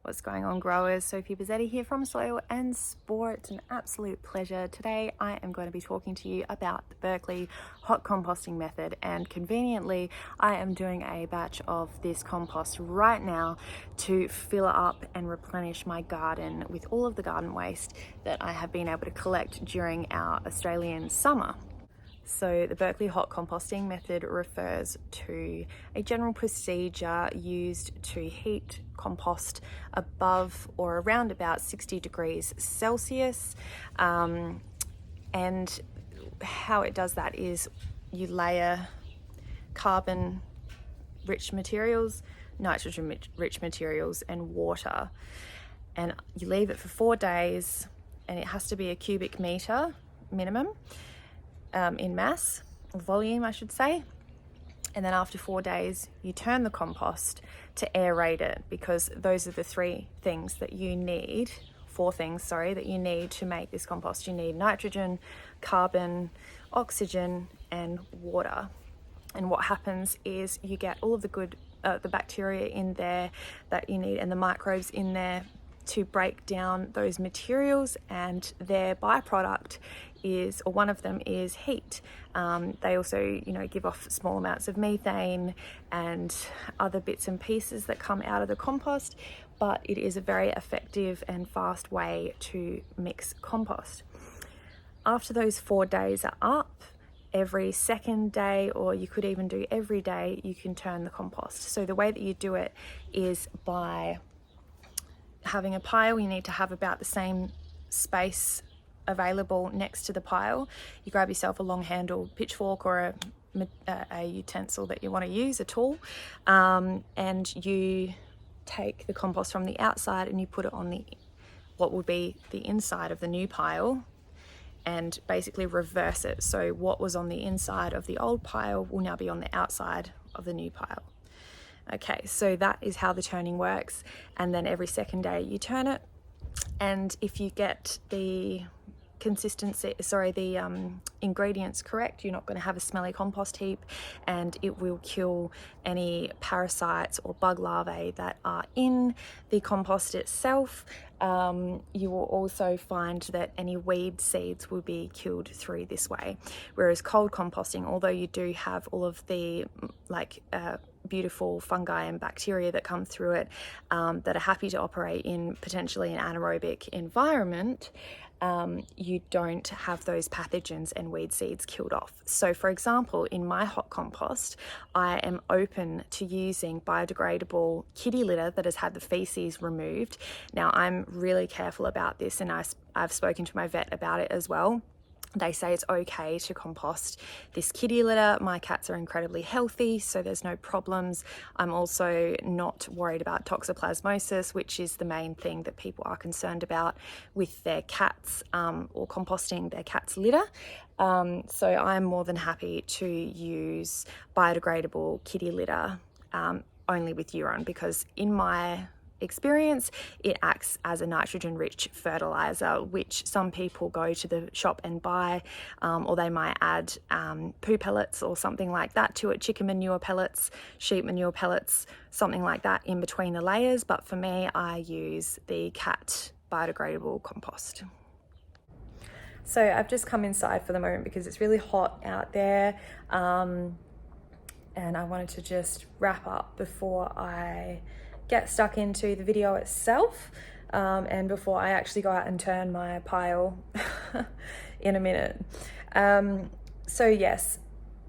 What's going on, growers? Sophie Bazzetti here from Soil+Spore. It's an absolute pleasure. Today I am going to be talking to you about the Berkeley hot composting method, and conveniently I am doing a batch of this compost right now to fill up and replenish my garden with all of the garden waste that I have been able to collect during our Australian summer. So the Berkeley hot composting method refers to a general procedure used to heat compost above or around about 60 degrees Celsius. And how it does that is you layer carbon rich materials, nitrogen rich materials and water, and you leave it for 4 days, and it has to be a cubic meter minimum. In mass, or volume I should say, and then after 4 days you turn the compost to aerate it, because those are the four things that you need to make this compost. You need nitrogen, carbon, oxygen and water. And what happens is you get all of the good the bacteria in there that you need and the microbes in there to break down those materials, and their byproduct is, or one of them is, heat. They also, give off small amounts of methane and other bits and pieces that come out of the compost, but it is a very effective and fast way to mix compost. After those 4 days are up, every second day, or you could even do every day, you can turn the compost. So the way that you do it is by having a pile. You need to have about the same space available next to the pile. You grab yourself a long handled pitchfork or a utensil that you want to use, a tool, and you take the compost from the outside and you put it on what would be the inside of the new pile, and basically reverse it. So what was on the inside of the old pile will now be on the outside of the new pile. Okay, so that is how the turning works. And then every second day you turn it, and if you get the ingredients correct, you're not going to have a smelly compost heap, and it will kill any parasites or bug larvae that are in the compost itself. You will also find that any weed seeds will be killed through this way. Whereas cold composting, although you do have all of the beautiful fungi and bacteria that come through it, that are happy to operate in potentially an anaerobic environment, you don't have those pathogens and weed seeds killed off. So for example, in my hot compost, I am open to using biodegradable kitty litter that has had the feces removed. Now I'm really careful about this, and I've spoken to my vet about it as well. They say it's okay to compost this kitty litter. My cats are incredibly healthy, so there's no problems. I'm also not worried about toxoplasmosis, which is the main thing that people are concerned about with their cats, or composting their cat's litter. So I'm more than happy to use biodegradable kitty litter, only with urine, because in my experience it acts as a nitrogen rich fertilizer, which some people go to the shop and buy, or they might add poo pellets or something like that to it, chicken manure pellets, sheep manure pellets, something like that in between the layers. But for me, I use the cat biodegradable compost. So I've just come inside for the moment because it's really hot out there, and I wanted to just wrap up before I get stuck into the video itself, and before I actually go out and turn my pile in a minute. So yes,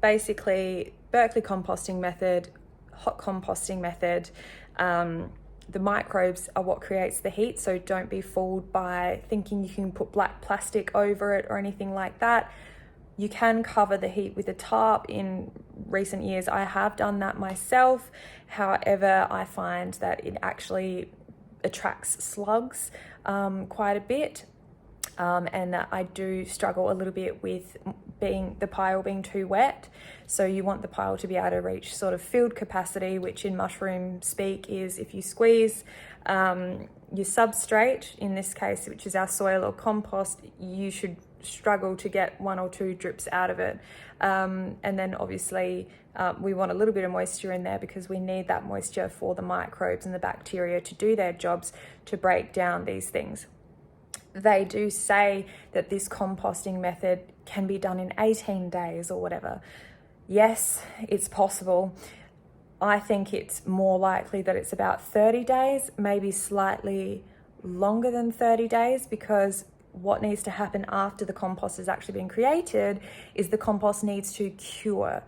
basically Berkeley composting method, hot composting method, the microbes are what creates the heat, so don't be fooled by thinking you can put black plastic over it or anything like that. You can cover the heat with a tarp. In recent years, I have done that myself. However, I find that it actually attracts slugs quite a bit, and that I do struggle a little bit with the pile being too wet. So you want the pile to be able to reach sort of field capacity, which in mushroom speak is if you squeeze your substrate, in this case, which is our soil or compost, you should struggle to get 1 or 2 drips out of it. And then obviously we want a little bit of moisture in there because we need that moisture for the microbes and the bacteria to do their jobs to break down these things. They do say that this composting method can be done in 18 days or whatever. Yes, it's possible. I think it's more likely that it's about 30 days, maybe slightly longer than 30 days, because what needs to happen after the compost has actually been created is the compost needs to cure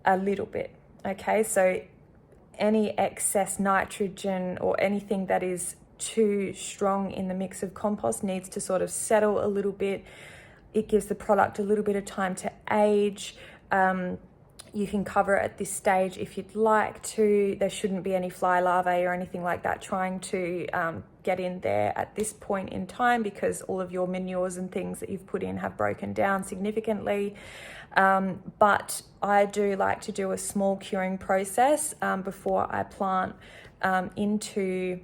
a little bit. Okay, so any excess nitrogen or anything that is too strong in the mix of compost needs to sort of settle a little bit. It gives the product a little bit of time to age. You can cover it at this stage if you'd like to. There shouldn't be any fly larvae or anything like that trying to get in there at this point in time, because all of your manures and things that you've put in have broken down significantly. But I do like to do a small curing process before I plant into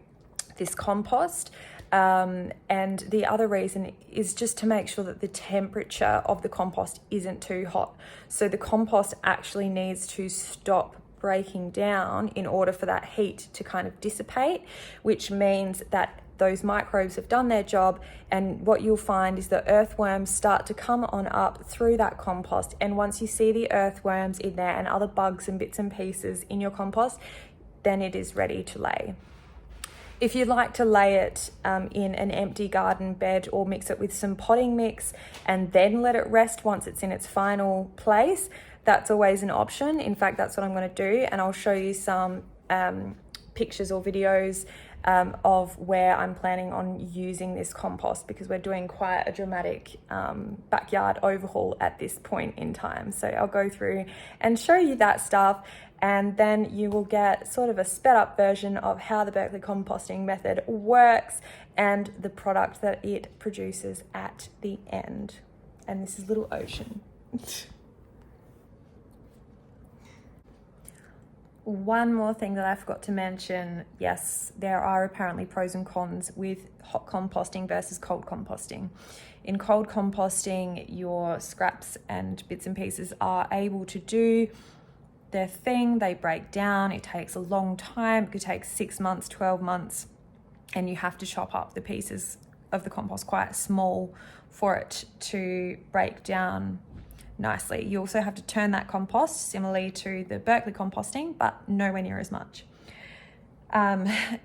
this compost. And the other reason is just to make sure that the temperature of the compost isn't too hot. So the compost actually needs to stop breaking down in order for that heat to kind of dissipate, which means that those microbes have done their job. And what you'll find is the earthworms start to come on up through that compost. And once you see the earthworms in there and other bugs and bits and pieces in your compost, then it is ready to lay. If you'd like to lay it in an empty garden bed or mix it with some potting mix and then let it rest once it's in its final place, that's always an option. In fact, that's what I'm going to do, and I'll show you some pictures or videos of where I'm planning on using this compost, because we're doing quite a dramatic backyard overhaul at this point in time. So I'll go through and show you that stuff, and then you will get sort of a sped up version of how the Berkeley composting method works and the product that it produces at the end. And this is Little Ocean. One more thing that I forgot to mention, yes, there are apparently pros and cons with hot composting versus cold composting. In cold composting, your scraps and bits and pieces are able to do their thing. They break down. It takes a long time. It could take 6 months, 12 months, and you have to chop up the pieces of the compost quite small for it to break down nicely. You also have to turn that compost similarly to the Berkeley composting, but nowhere near as much.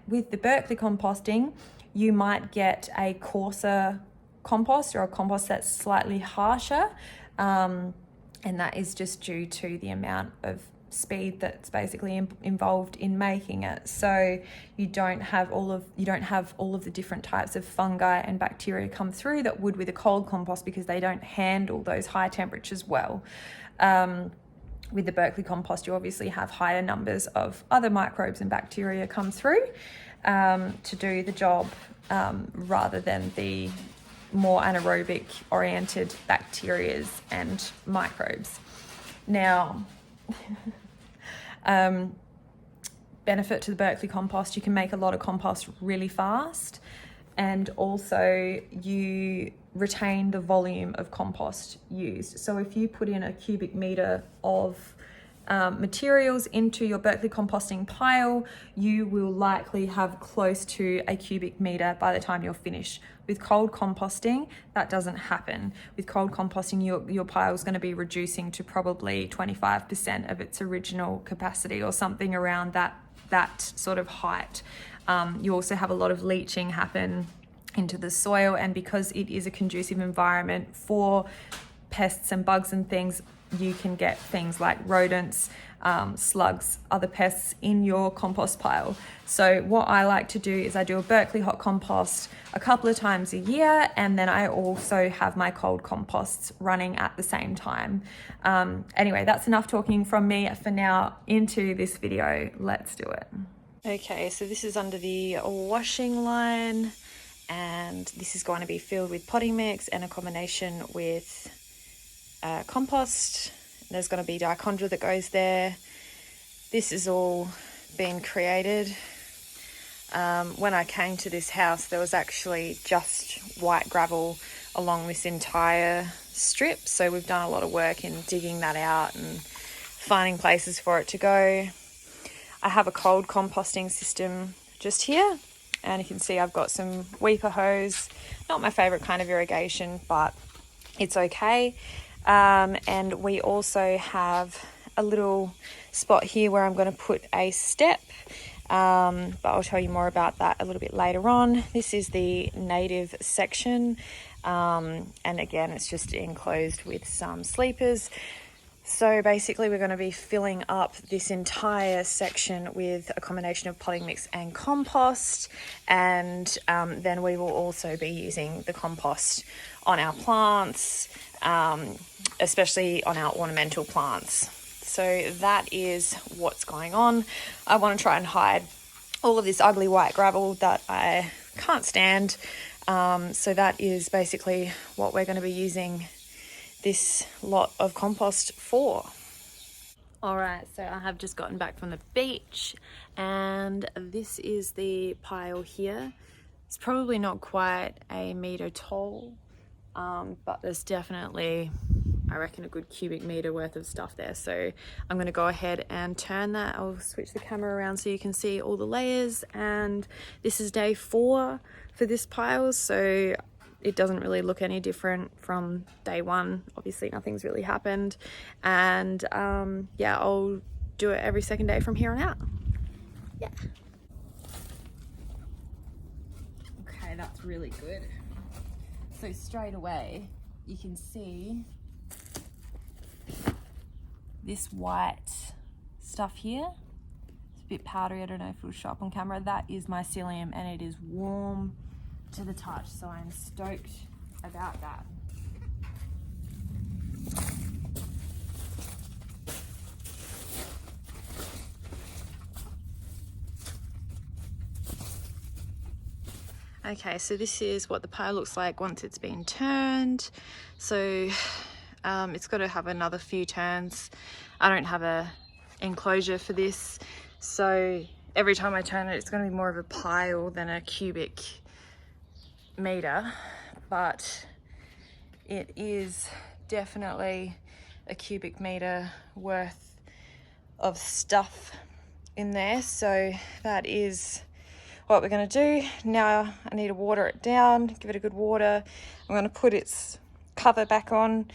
With the Berkeley composting, you might get a coarser compost or a compost that's slightly harsher, and that is just due to the amount of speed that's basically involved in making it. So you don't have all of the different types of fungi and bacteria come through that would with a cold compost, because they don't handle those high temperatures well. With the Berkeley compost, you obviously have higher numbers of other microbes and bacteria come through to do the job, rather than the more anaerobic oriented bacterias and microbes. Now, benefit to the Berkeley compost, you can make a lot of compost really fast, and also you retain the volume of compost used. So if you put in a cubic meter of materials into your Berkeley composting pile, you will likely have close to a cubic meter by the time you're finished. With cold composting, that doesn't happen. With cold composting, your pile is going to be reducing to probably 25% of its original capacity, or something around that sort of height. You also have a lot of leaching happen into the soil, and because it is a conducive environment for pests and bugs and things, you can get things like rodents, slugs, other pests in your compost pile. So what I like to do is I do a Berkeley hot compost a couple of times a year, and then I also have my cold composts running at the same time. Anyway, that's enough talking from me for now. Into this video, let's do it. Okay, so this is under the washing line, and this is going to be filled with potting mix and a combination with compost. There's going to be dichondra that goes there. This is all been created. When I came to this house, there was actually just white gravel along this entire strip. So we've done a lot of work in digging that out and finding places for it to go. I have a cold composting system just here, and you can see I've got some weeper hose. Not my favorite kind of irrigation, but it's okay. And we also have a little spot here where I'm going to put a step, but I'll tell you more about that a little bit later on. This is the native section, and again, it's just enclosed with some sleepers. So basically we're going to be filling up this entire section with a combination of potting mix and compost, and then we will also be using the compost on our plants, especially on our ornamental plants. So that is what's going on. I want to try and hide all of this ugly white gravel that I can't stand. So that is basically what we're going to be using this lot of compost for. All right, so I have just gotten back from the beach, and this is the pile here. It's probably not quite a metre tall, but there's definitely, I reckon, a good cubic metre worth of stuff there. So I'm going to go ahead and turn that. I'll switch the camera around so you can see all the layers, and this is day 4 for this pile, so it doesn't really look any different from day 1. Obviously nothing's really happened, and yeah, I'll do it every second day from here on out. Yeah. Okay, that's really good. So straight away you can see this white stuff here. It's a bit powdery, I don't know if it'll show up on camera. That is mycelium, and it is warm to the touch, so I'm stoked about that. Okay, so this is what the pile looks like once it's been turned. So it's got to have another few turns. I don't have a enclosure for this, so every time I turn it, it's going to be more of a pile than a cubic meter, but it is definitely a cubic meter worth of stuff in there. So that is what we're going to do. Now I need to water it down, give it a good water. I'm going to put its cover back on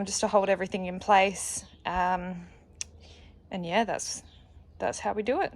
just to hold everything in place, and yeah, that's how we do it.